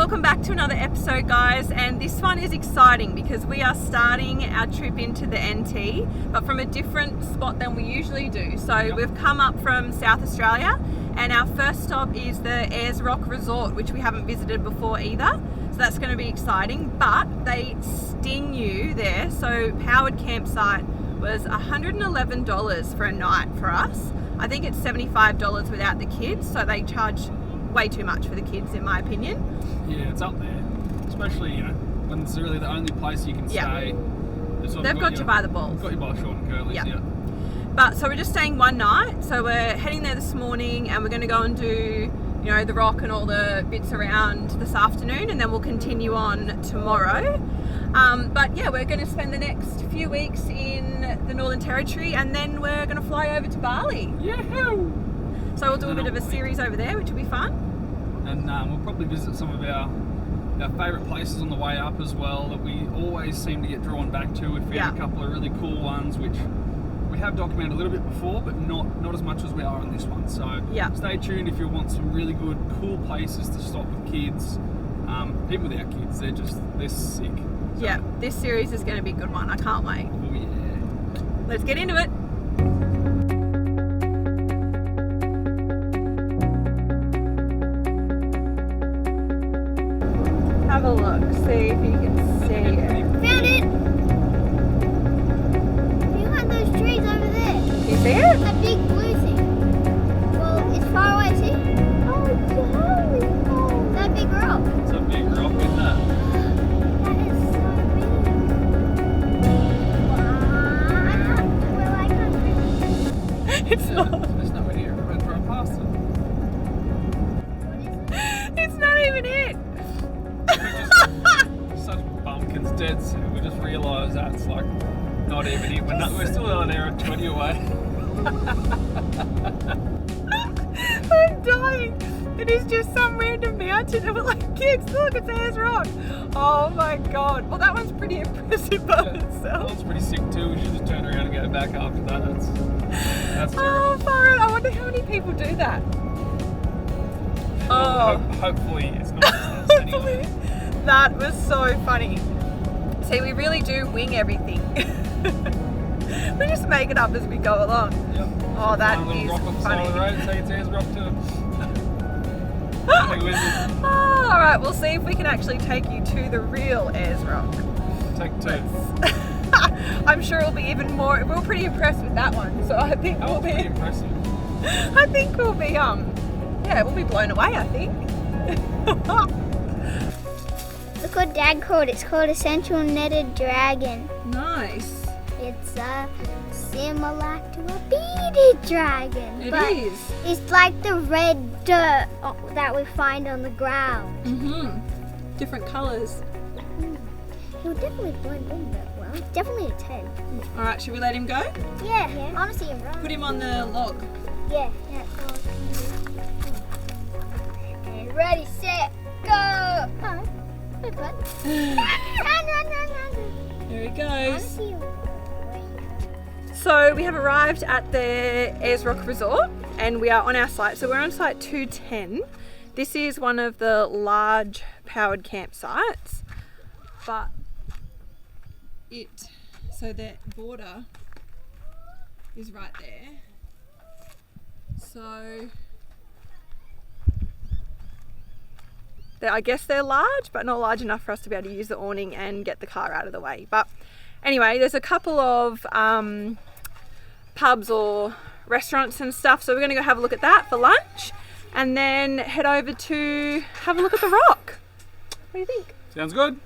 Welcome back to another episode, guys, and this one is exciting because we are starting our trip into the NT, but from a different spot than we usually do. So we've come up from South Australia, and our first stop is the Ayers Rock Resort, which we haven't visited before either. So that's going to be exciting, but they sting you there. So powered campsite was $111 for a night for us. I think it's $75 without the kids, so they charge way too much for the kids, in my opinion. Yeah, it's up there, especially when it's really the only place you can stay. They've got you by the balls. Got you by short and curly. Yeah. But so we're just staying one night. So we're heading there this morning, and we're going to go and do, the rock and all the bits around this afternoon, and then we'll continue on tomorrow. But yeah, we're going to spend the next few weeks in the Northern Territory, and then we're going to fly over to Bali. Yahoo! So we'll do a bit of a series over there, which will be fun. And we'll probably visit some of our favourite places on the way up as well that we always seem to get drawn back to. We've found a couple of really cool ones which we have documented a little bit before, but not as much as we are on this one. So stay tuned if you want some really good, cool places to stop with kids. Even without kids, they're sick. So. Yeah, this series is going to be a good one. I can't wait. Oh yeah. Let's get into it. Have a look, see if you can see it. Found it! You got those trees over there. You see it? That big blue thing. Well, it's far away, see? Oh, golly. That big rock. It's a big rock, isn't it? That is so big. Wow. I can't It's not. There's nowhere near it. We're going past it. What is it? It's not even it. Such bumpkins dead soon. We just realised that's like not even it. We're still an hour and 20 away. I'm dying. It is just some random mountain, and we're like, kids, look, it's Ayers Rock. Oh my god. Well, that one's pretty impressive by itself. That one's pretty sick too. We should just turn around and go back after that. That's oh, far out. I wonder how many people do that. Hopefully it's not just us anyway. That was so funny. See, we really do wing everything. We just make it up as we go along. Yep. Oh, that Find a little is rock on the funny. side of the road and say it's Ayers Rock too. Oh, all right, we'll see if we can actually take you to the real Ayers Rock. Take two. I'm sure it'll be even more. We're pretty impressed with that one, so I think we'll be pretty impressive. I think we'll be we'll be blown away, I think. Look what Dad called it. It's called a central netted dragon. Nice. It's similar to a bearded dragon. It but is. It's like the red dirt that we find on the ground. Mm-hmm. Different colours. He'll definitely blend in that well. It's definitely a 10. All right, should we let him go? Yeah. I want to see him run. Put him on the log. Yeah. And ready, set, go! Oh, good one. Run. There he I want to goes. see him. So we have arrived at the Ayers Rock Resort, and we are on our site. So we're on site 210. This is one of the large powered campsites, but so the border is right there. So I guess they're large, but not large enough for us to be able to use the awning and get the car out of the way. But anyway, there's a couple of pubs or restaurants and stuff, so we're going to go have a look at that for lunch, and then head over to have a look at the rock. What do you think? Sounds good.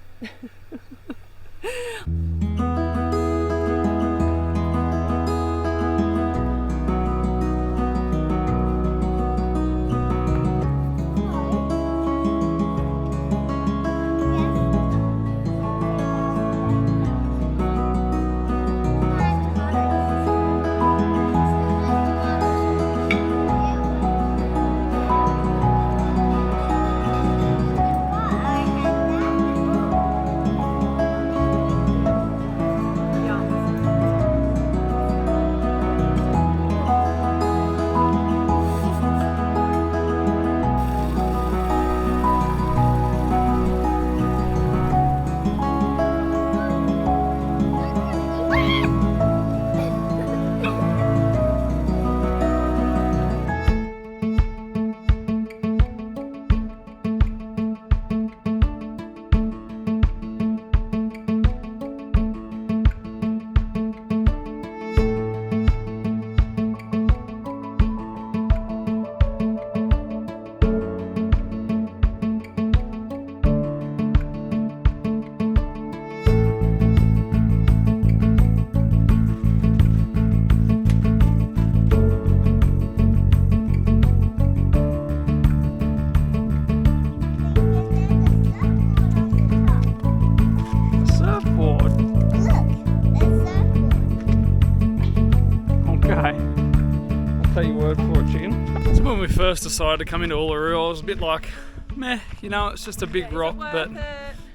first decided to come into Uluru, I was a bit like, meh, you know, it's just a big rock, but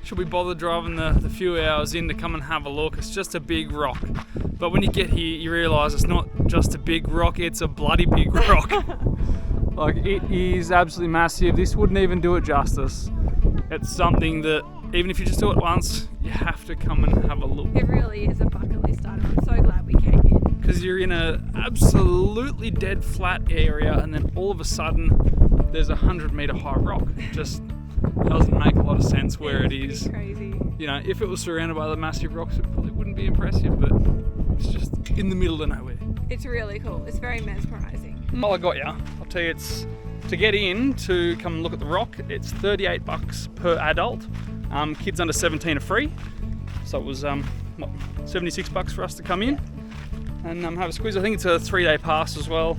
should we bother driving the few hours in to come and have a look? It's just a big rock. But when you get here, you realise it's not just a big rock, it's a bloody big rock. Like, it is absolutely massive. This wouldn't even do it justice. It's something that, even if you just do it once, you have to come and have a look. It really is a bucket list item. I'm so glad we came in. Because you're in an absolutely dead flat area, and then all of a sudden there's a 100-metre high rock. It just doesn't make a lot of sense where it is. Crazy. You know, if it was surrounded by the massive rocks, it probably wouldn't be impressive, but it's just in the middle of nowhere. It's really cool. It's very mesmerising. While I got you, I'll tell you, it's to get in to come and look at the rock. It's $38 per adult. Kids under 17 are free, so it was $76 for us to come in and have a squeeze. I think it's a 3-day pass as well,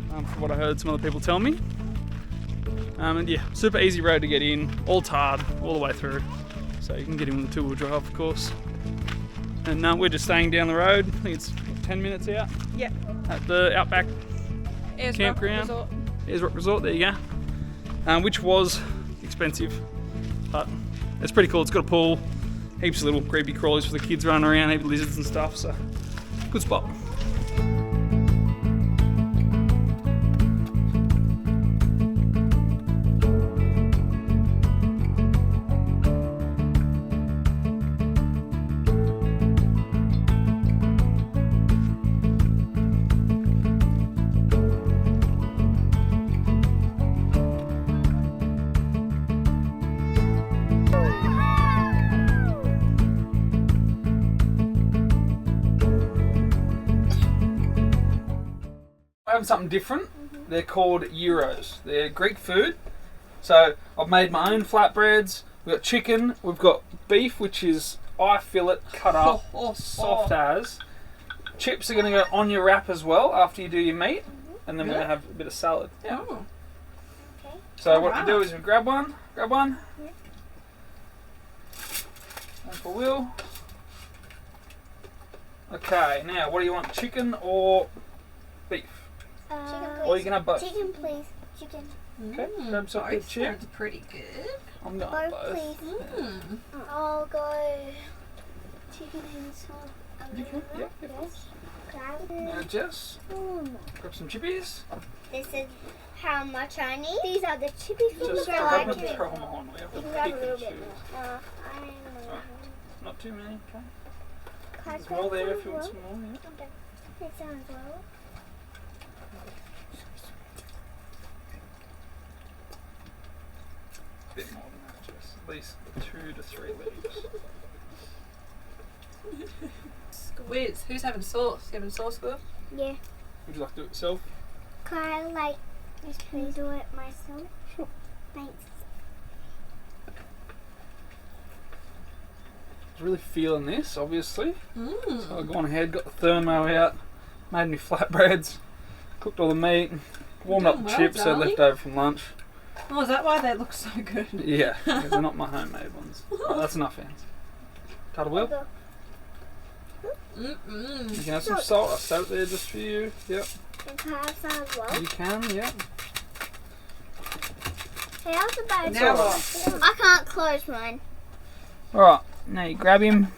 from what I heard some other people tell me. And yeah, super easy road to get in, all tarred all the way through, so you can get in with a 2-wheel drive, of course. And we're just staying down the road. I think it's 10 minutes out. Yep. At the Outback Ayers campground. Rock Resort. Ayers Rock Resort, there you go. Which was expensive, but it's pretty cool. It's got a pool, heaps of little creepy crawlies for the kids running around, heaps of lizards and stuff, so good spot. Having something different. They're called Gyros. They're Greek food. So I've made my own flatbreads. We've got chicken. We've got beef, which is eye fillet cut up, soft as. Chips are going to go on your wrap as well after you do your meat, and then we're going to have a bit of salad. Yeah. Oh. Okay. So what we do is we grab one. One for Will. Okay. Now, what do you want? Chicken or beef? Chicken, please. Or you can have both. Chicken, please. Chicken. Okay, grab some good chip. Sounds pretty good. I'm going Both, both. please. I'll go chicken and salt. Yeah, Yes. Now Jess, grab some chippies. This is how much I need. These are the chippies from Just the grab garden. them and throw them on. We have You to can grab a pick little and bit choose. more. Not too many, okay. Can I There's more there grab if you want some some more, yeah. Okay. That sounds well. A bit more than that, Jess. At least 2 to 3 leaves. Squiz. Who's having sauce? You having sauce, Will? Yeah. Would you like to do it yourself? Can I like just do it myself? Sure. Thanks. I was really feeling this, obviously. Mm. So I've gone ahead, got the thermo out, made me flatbreads, cooked all the meat, warmed up the Well, chips, so darling. left over from lunch. Oh, is that why they look so good? Yeah, they're not my homemade ones. Right, that's enough, hands. Cut a wheel. You can have some salt. I'll save it there just for you. Yep. And can I have some as well? You can, yep. Hey, how's the bag? Now what? I can't close mine. Alright, now you grab him,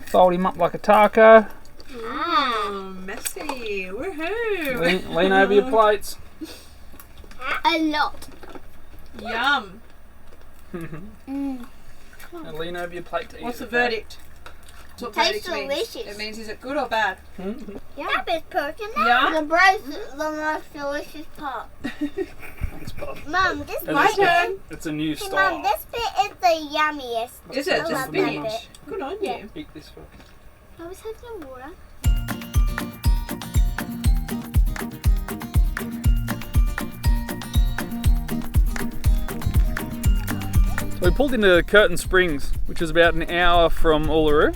fold him up like a taco, Oh, messy. Woohoo. lean over your plates. A lot. Yum. And lean over your plate to eat. What's the it. verdict? That's what Tastes verdict means. delicious. It means is it good or bad? Yeah, it's protein. Yeah. The bread's the most delicious part. Thanks, Bob. Mum, this My bit. turn. It's a new Hey, style. Mum, this bit is the yummiest. Is it? I The love that spinach. bit. Good on you. Eat this first. I was having some water. So we pulled into Curtin Springs, which is about an hour from Uluru,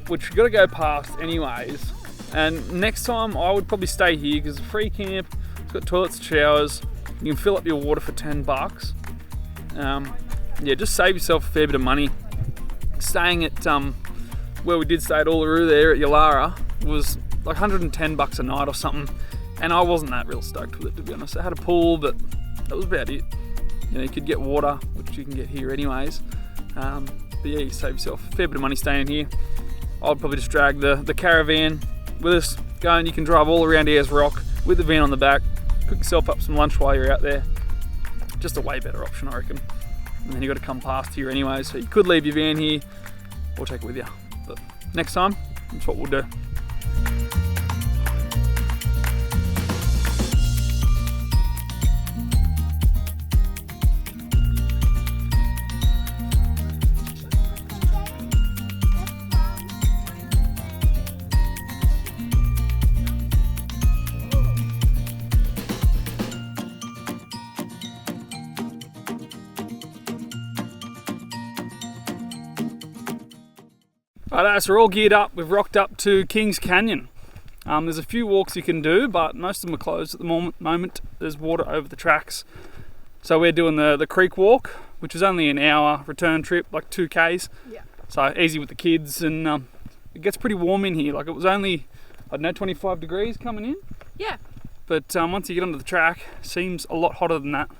which you've got to go past anyways. And next time I would probably stay here because it's a free camp, it's got toilets and showers, you can fill up your water for $10. Yeah, just save yourself a fair bit of money. Staying at where we did stay at Uluru there at Yulara was like $110 a night or something. And I wasn't that real stoked with it, to be honest. I had a pool, but that was about it. You know, you could get water, which you can get here anyways. But yeah, you save yourself a fair bit of money staying here. I'd probably just drag the caravan with us, go, and you can drive all around Ayers Rock with the van on the back, cook yourself up some lunch while you're out there. Just a way better option, I reckon. And then you got to come past here anyway, so you could leave your van here or take it with you. But next time, that's what we'll do. Alright, so we're all geared up. We've rocked up to Kings Canyon. There's a few walks you can do, but most of them are closed at the moment. There's water over the tracks. So we're doing the creek walk, which is only an hour return trip, like 2Ks. Yeah. So easy with the kids, and it gets pretty warm in here. Like it was only, I don't know, 25 degrees coming in. Yeah. But once you get onto the track, it seems a lot hotter than that.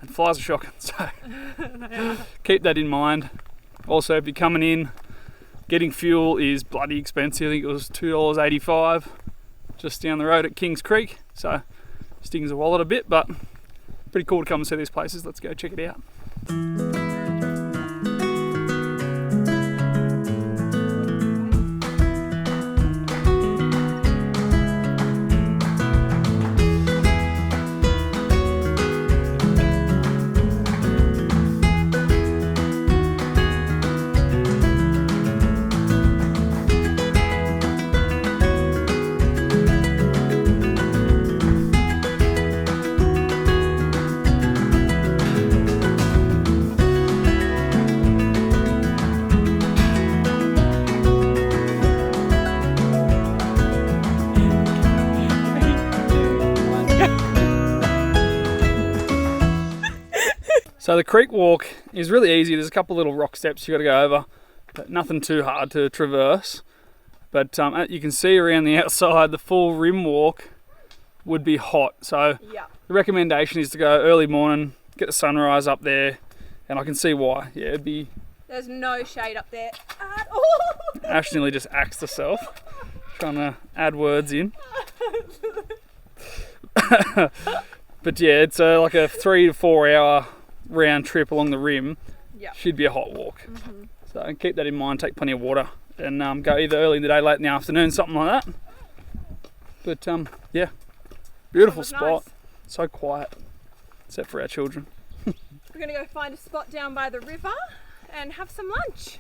And flies are shocking, so keep that in mind. Also, if you're coming in, getting fuel is bloody expensive. I think it was $2.85 just down the road at Kings Creek. So stings the wallet a bit, but pretty cool to come and see these places. Let's go check it out. So the creek walk is really easy. There's a couple little rock steps you got to go over, but nothing too hard to traverse. But you can see around the outside, the full rim walk would be hot. So the recommendation is to go early morning, get the sunrise up there, and I can see why. Yeah, it'd be. There's no shade up there at all. Ash nearly just axed herself, trying to add words in. But yeah, it's like a 3 to 4 hour round trip along the rim. Should be a hot walk. So keep that in mind, take plenty of water, and go either early in the day, late in the afternoon, something like that. But yeah, beautiful spot. Nice. So quiet, except for our children. We're gonna go find a spot down by the river and have some lunch.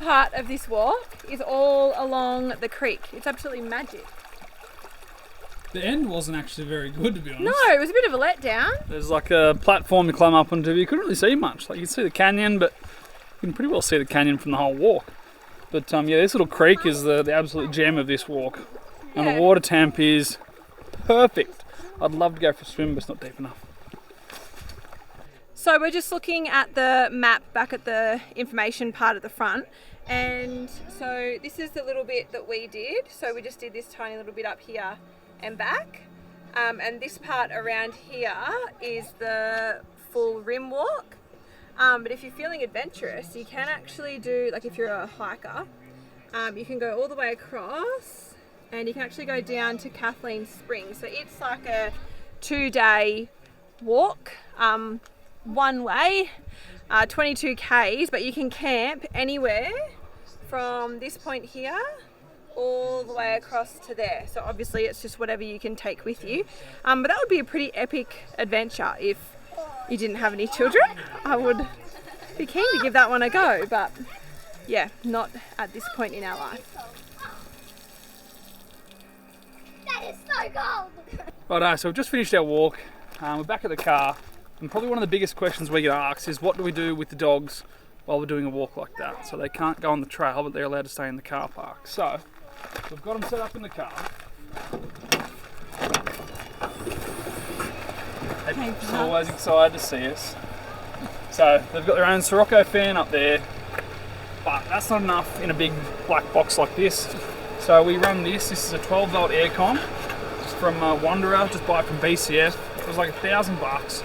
Part of this walk is all along the creek. It's absolutely magic. The end wasn't actually very good, to be honest. No, it was a bit of a letdown. There's like a platform to climb up onto. You couldn't really see much. Like you could see the canyon, but you can pretty well see the canyon from the whole walk. But yeah, this little creek is the absolute gem of this walk. And the water temp is perfect. I'd love to go for a swim, but it's not deep enough. So we're just looking at the map back at the information part at the front. And so this is the little bit that we did. So we just did this tiny little bit up here and back. And this part around here is the full rim walk. But if you're feeling adventurous, you can actually do, like if you're a hiker, you can go all the way across and you can actually go down to Kathleen Springs. So it's like a 2-day walk, one way. 22 Ks, but you can camp anywhere from this point here all the way across to there. So obviously it's just whatever you can take with you. But that would be a pretty epic adventure if you didn't have any children. I would be keen to give that one a go, but yeah, not at this point in our life. That is so cold. Right, so we've just finished our walk. We're back at the car. And probably one of the biggest questions we get asked is, what do we do with the dogs while we're doing a walk like that? So they can't go on the trail, but they're allowed to stay in the car park. So we've got them set up in the car. They're always excited to see us. So they've got their own Sirocco fan up there, but that's not enough in a big black box like this. So we run this. This is a 12-volt aircon. It's from Wanderer, just buy it from BCF. It was like $1,000,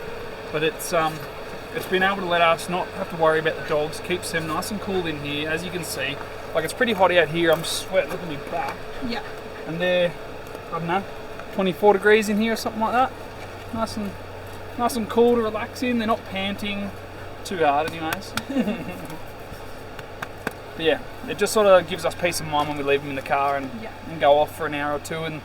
but it's been able to let us not have to worry about the dogs. Keeps them nice and cool in here, as you can see. Like, it's pretty hot out here. I'm sweating. Look at me back. Yeah. And they're, I don't know, 24 degrees in here or something like that. Nice and cool to relax in. They're not panting too hard anyways. But yeah, it just sort of gives us peace of mind when we leave them in the car and go off for an hour or two. And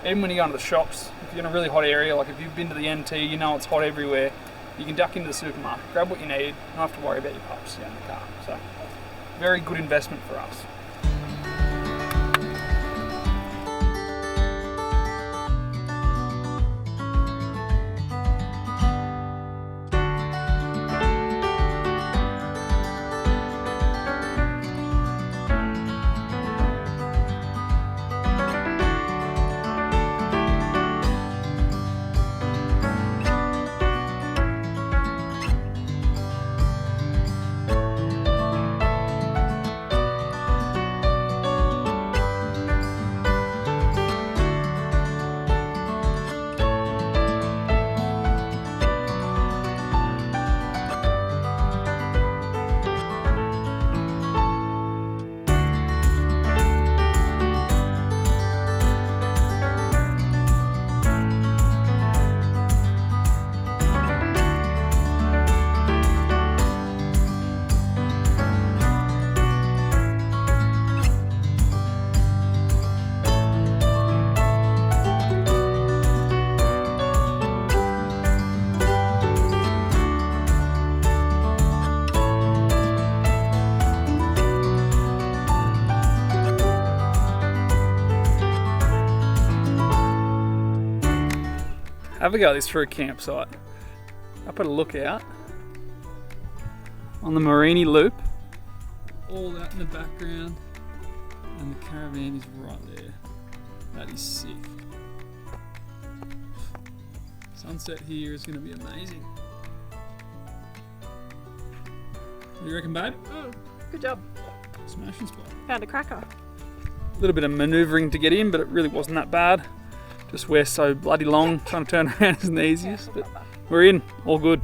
even when you go into the shops, if you're in a really hot area, like if you've been to the NT, you know it's hot everywhere. You can duck into the supermarket, grab what you need, not have to worry about your pups in the car. So, very good investment for us. Have a go at this for a campsite. Up at a lookout on the Mereenie Loop. All that in the background, and the caravan is right there. That is sick. Sunset here is going to be amazing. What do you reckon, babe? Good job. Smashing spot. Found a cracker. A little bit of manoeuvring to get in, but it really wasn't that bad. Just we're so bloody long, trying to turn around isn't the easiest, but we're in, all good.